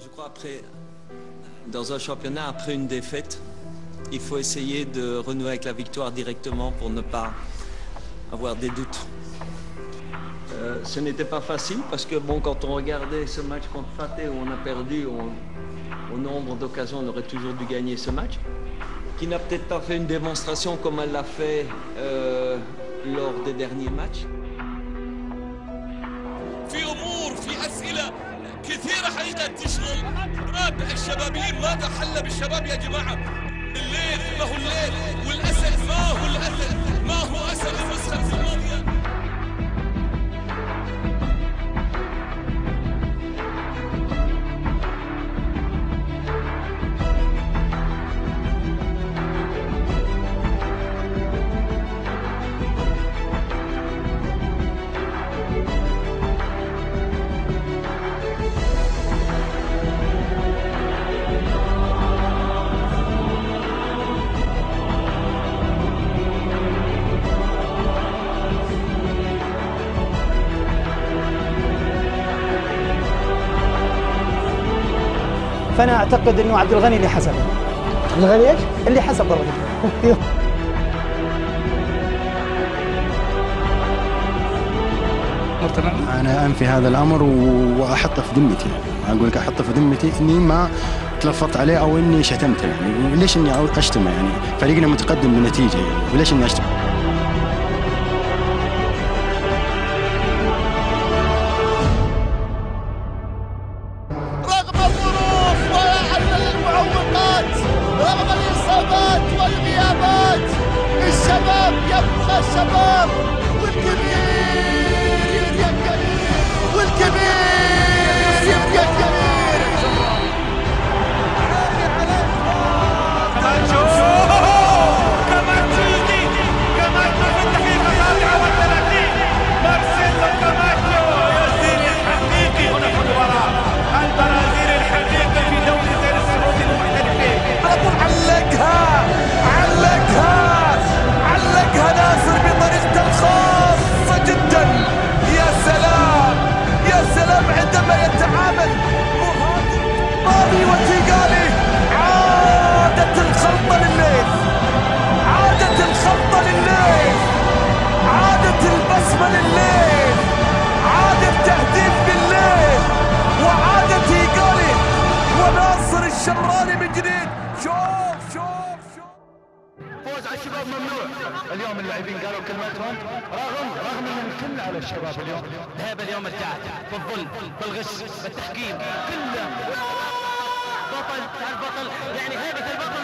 Je crois après, dans un championnat, après une défaite, il faut essayer de renouer avec la victoire directement pour ne pas avoir des doutes. Ce n'était pas facile parce que bon, quand on regardait ce match contre Fateh où on a perdu, au nombre d'occasions, on aurait toujours dû gagner ce match. Qui n'a peut-être pas fait une démonstration comme elle l'a fait lors des derniers matchs. في أمور في أسئلة كثيرة حقيقة تشغل الشبابيين. ماذا حل بالشباب يا جماعة؟ الليل ما هو الليل والأسد ما هو الأسد، ما هو أسد النسخة الماضية. فانا اعتقد انه عبد الغني اللي حسب. عبد الغني ايش؟ اللي حسب ضربته. انا انفي هذا الامر واحطه في ذمتي، اقول لك احطه في ذمتي اني ما تلفظت عليه او اني شتمته، يعني ليش اني اشتمه؟ يعني فريقنا متقدم بنتيجه، يعني وليش اني اشتم؟ رغم الظروف والمعوقات، رغم الإصابات والغيابات، الشباب يبقى شباب، والكبير يبقى كبير، والكبير يبقى كبير. كماتشو في الدقيقة 37 مارسيلو كماتشو ياسين الحقيقي هنا في المباراة، البرازيلي الحقيقي في دوري غير السعودي المحترفين. علقها ناصر بطريقته الخاصة جدا. يا سلام يا سلام عندما يتعامل ماضي وتيغالي. عادت الخلطة لليل، عادت الخلطة لليل، عادت البسمة لليل، عاد التهديف بالليل، وعاد تيغالي وناصر الشمراني من جديد. شوف فوز على الشباب ممنوع. اليوم اللاعبين قالوا كلمتهم، رغم ان الكل على الشباب اليوم. الهيبه اليوم ارتاحت بالظلم بالغش بالتحكيم كله. بطل يعني هيبه البطل